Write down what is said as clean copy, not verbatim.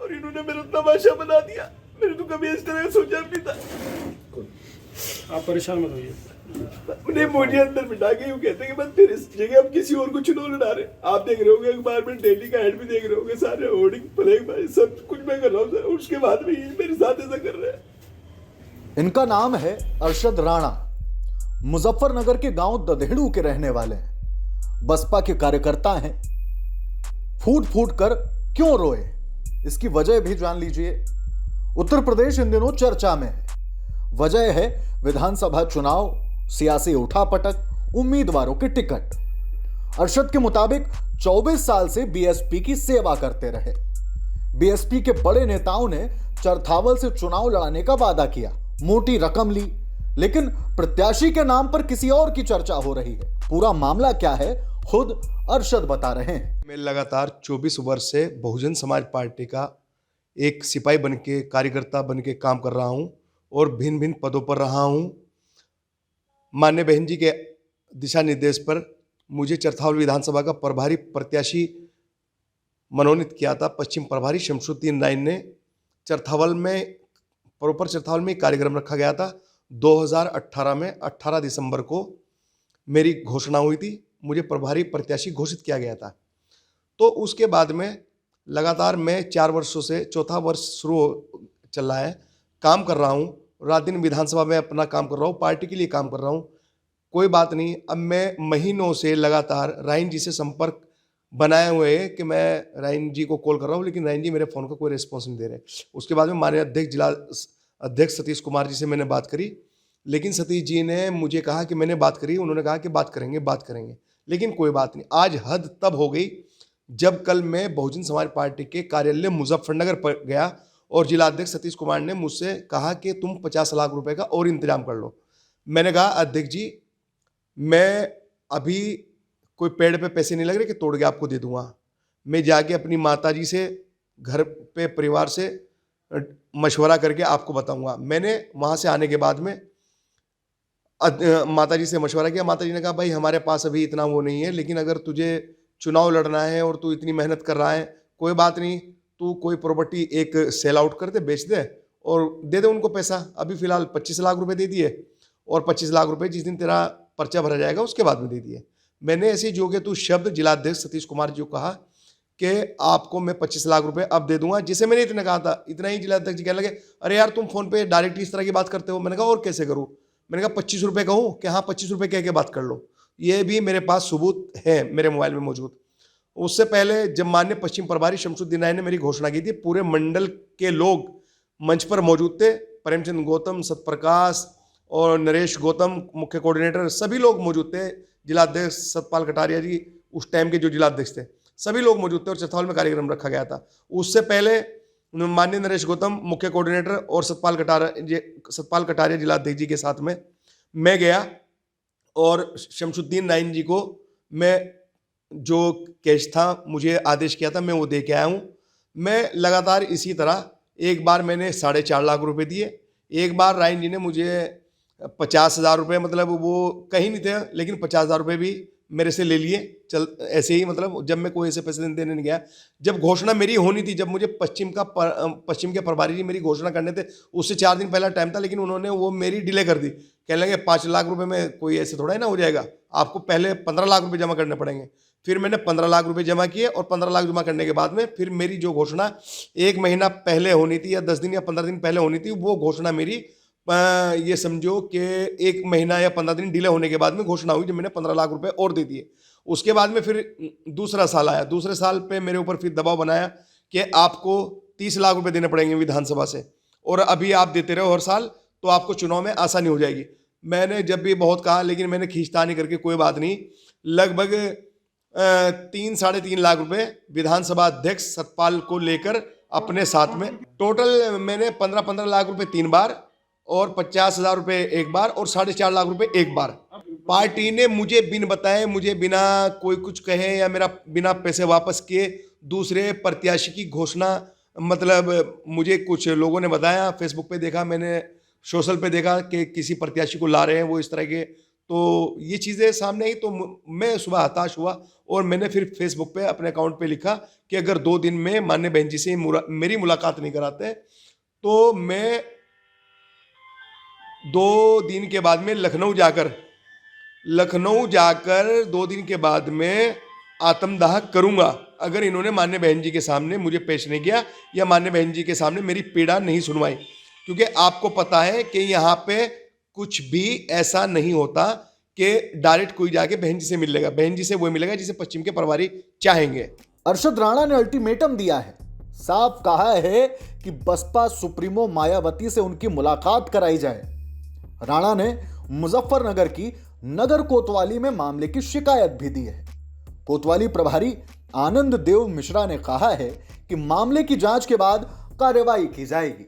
और इन्होंने मेरा तमाशा बना दिया। मैंने तो कभी इस तरह सोचा भी था। आप परेशान मत होइए। उन्हें मुझे अंदर बिठा के यूं कहते हैं कि बस तेरे इस जगह हम किसी और को चुनाव लड़ा रहे। आप देख रहे होंगे अखबार में, डेली का हेड भी देख रहे होंगे, सारे होर्डिंग फ्लैग भाई सब कुछ मैं कर रहा हूँ सर। उसके बाद भी ये मेरे साथ ऐसा कर रहे हैं। इनका नाम है अरशद राणा। मुजफ्फरनगर के गांव ददेड़ू के रहने वाले हैं। बसपा के कार्यकर्ता हैं। फूट फूट कर क्यों रोए, इसकी वजह भी जान लीजिए। उत्तर प्रदेश इन दिनों चर्चा में है। वजह है विधानसभा चुनाव, सियासी उठापटक, उम्मीदवारों के टिकट। अरशद के मुताबिक 24 साल से बीएसपी की सेवा करते रहे। बीएसपी के बड़े नेताओं ने चरथावल से चुनाव लड़ाने का वादा किया, मोटी रकम ली, लेकिन प्रत्याशी के नाम पर किसी और की चर्चा हो रही है। पूरा मामला क्या है, खुद अरशद बता रहे हैं। मैं लगातार 24 वर्ष से बहुजन समाज पार्टी का एक सिपाही बन के, कार्यकर्ता बन के काम कर रहा हूं और भिन्न भिन्न पदों पर रहा हूं। माननीय बहन जी के दिशा निर्देश पर मुझे चरथावल विधानसभा का प्रभारी प्रत्याशी मनोनीत किया था। पश्चिम प्रभारी शमसुद्दीन राय ने चरथावल में, प्रॉपर चरथावल में कार्यक्रम रखा गया था। 2018 में 18 दिसंबर को मेरी घोषणा हुई थी, मुझे प्रभारी प्रत्याशी घोषित किया गया था। तो उसके बाद में लगातार मैं 4 वर्षों से, चौथा वर्ष चल रहा है, काम कर रहा हूँ। रात दिन विधानसभा में अपना काम कर रहा हूँ, पार्टी के लिए काम कर रहा हूँ। कोई बात नहीं, अब मैं महीनों से लगातार राइन जी से संपर्क बनाए हुए है कि मैं राइन जी को कॉल कर रहा हूँ, लेकिन राइन जी मेरे फ़ोन का कोई रिस्पॉन्स नहीं दे रहे। उसके बाद में माननीय अध्यक्ष, जिला अध्यक्ष सतीश कुमार जी से मैंने बात करी, लेकिन सतीश जी ने मुझे कहा कि मैंने बात करी, उन्होंने कहा कि बात करेंगे, लेकिन कोई बात नहीं। आज हद तब हो गई जब कल मैं बहुजन समाज पार्टी के कार्यालय मुजफ्फरनगर पर गया और जिला अध्यक्ष सतीश कुमार ने मुझसे कहा कि तुम 50 लाख रुपए का और इंतजाम कर लो। मैंने कहा अध्यक्ष जी, मैं अभी कोई पेड़ पे पैसे नहीं लग रहे कि तोड़ के आपको दे दूंगा। मैं जाके अपनी माता जी से, घर पे परिवार से मशवरा करके आपको बताऊंगा। मैंने वहाँ से आने के बाद में माता जी से मशवरा किया। माता जी ने कहा भाई हमारे पास अभी इतना वो नहीं है, लेकिन अगर तुझे चुनाव लड़ना है और तू इतनी मेहनत कर रहा है, कोई बात नहीं, तू कोई प्रॉपर्टी एक सेल आउट कर दे, बेच दे और दे दे उनको पैसा। अभी फिलहाल 25 लाख रुपए दे दिए और 25 लाख रुपए जिस दिन तेरा पर्चा भरा जाएगा उसके बाद में दे दिए। मैंने ऐसे जो कि तू शब्द जिला अध्यक्ष सतीश कुमार जी को कहा कि आपको मैं 25 लाख रुपए अब दे दूंगा। जिसे मैंने इतना कहा था, इतना ही जिला अध्यक्ष जी कहने लगे, अरे यार तुम फोन पे डायरेक्ट इस तरह की बात करते हो। मैंने कहा और कैसे करूँ? मैंने कहा 25 रुपये कहूँ कि हाँ 25 रुपये कह के बात कर लो। ये भी मेरे पास सबूत है मेरे मोबाइल में मौजूद। उससे पहले जब माननीय पश्चिम प्रभारी शमसुद्दीन राय ने मेरी घोषणा की थी, पूरे मंडल के लोग मंच पर मौजूद थे। प्रेमचंद गौतम, सतप्रकाश और नरेश गौतम मुख्य कोऑर्डिनेटर, सभी लोग मौजूद थे। जिला अध्यक्ष सतपाल कटारिया जी उस टाइम के जो जिला अध्यक्ष थे, सभी लोग मौजूद थे और चरथावल में कार्यक्रम रखा गया था। उससे पहले माननीय नरेश गौतम मुख्य कोऑर्डिनेटर और सतपाल कटारिया जिला अध्यक्ष जी के साथ में मैं गया और शमसुद्दीन राय जी को मैं जो कैश था, मुझे आदेश किया था, मैं वो दे के आया हूँ। मैं लगातार इसी तरह, एक बार मैंने 4.5 लाख रुपए दिए, एक बार रायन जी ने मुझे 50,000 रुपये, मतलब वो कहीं नहीं थे, लेकिन 50,000 रुपये भी मेरे से ले लिए। चल ऐसे ही, मतलब जब मैं कोई ऐसे पैसे देने नहीं गया। जब घोषणा मेरी होनी थी, जब मुझे पश्चिम के प्रभारी जी मेरी घोषणा करने थे, उससे 4 दिन पहला टाइम था, लेकिन उन्होंने वो मेरी डिले कर दी। कहने लगे 5 लाख रुपए में कोई ऐसे थोड़ा ही ना हो जाएगा, आपको पहले 15 लाख रुपए जमा करने पड़ेंगे। फिर मैंने 15 लाख रुपए जमा किए और 15 लाख जमा करने के बाद में फिर मेरी जो घोषणा 1 महीना पहले होनी थी या 10 दिन या 15 दिन पहले होनी थी, वो घोषणा मेरी ये समझो कि 1 महीना या 15 दिन डिले होने के बाद में घोषणा हुई, जब मैंने 15 लाख रुपए और दे दिए। उसके बाद में फिर दूसरा साल आया। दूसरे साल पे मेरे ऊपर फिर दबाव बनाया कि आपको 30 लाख रुपए देने पड़ेंगे विधानसभा से, और अभी आप देते रहो हर साल तो आपको चुनाव में आसानी हो जाएगी। मैंने जब भी बहुत कहा, लेकिन मैंने खींचतानी करके कोई बात नहीं, लगभग 3-3.5 लाख रुपए विधानसभा अध्यक्ष सतपाल को लेकर अपने साथ में, टोटल मैंने 15-15 लाख रुपए 3 बार और 50,000 रुपये एक बार और 4.5 लाख रुपए एक बार। पार्टी ने मुझे बिन बताए, मुझे बिना कोई कुछ कहे या मेरा बिना पैसे वापस किए दूसरे प्रत्याशी की घोषणा, मतलब मुझे कुछ लोगों ने बताया, फेसबुक पे देखा मैंने, सोशल पे देखा कि किसी प्रत्याशी को ला रहे हैं वो इस तरह के, तो ये चीज़ें सामने आई। तो मैं सुबह हताश हुआ और मैंने फिर फेसबुक पे अपने अकाउंट पे लिखा कि अगर 2 दिन में मान्य बहन जी से मेरी मुलाकात नहीं कराते तो मैं 2 दिन के बाद में लखनऊ जाकर 2 दिन के बाद में आत्मदाह करूंगा, अगर इन्होंने मान्य बहन जी के सामने मुझे पेश नहीं किया या मान्य बहन जी के सामने मेरी पीड़ा नहीं सुनवाई। क्योंकि आपको पता है कि यहाँ पे कुछ भी ऐसा नहीं होता कि डायरेक्ट कोई जाके बहन जी से मिल लेगा। बहन जी से वो मिलेगा जिसे पश्चिम के प्रभारी चाहेंगे। अरशद राणा ने अल्टीमेटम दिया है, साफ कहा है कि बसपा सुप्रीमो मायावती से उनकी मुलाकात कराई जाए। राणा ने मुजफ्फरनगर की नगर कोतवाली में मामले की शिकायत भी दी है। कोतवाली प्रभारी आनंद देव मिश्रा ने कहा है कि मामले की जांच के बाद कार्रवाई की जाएगी।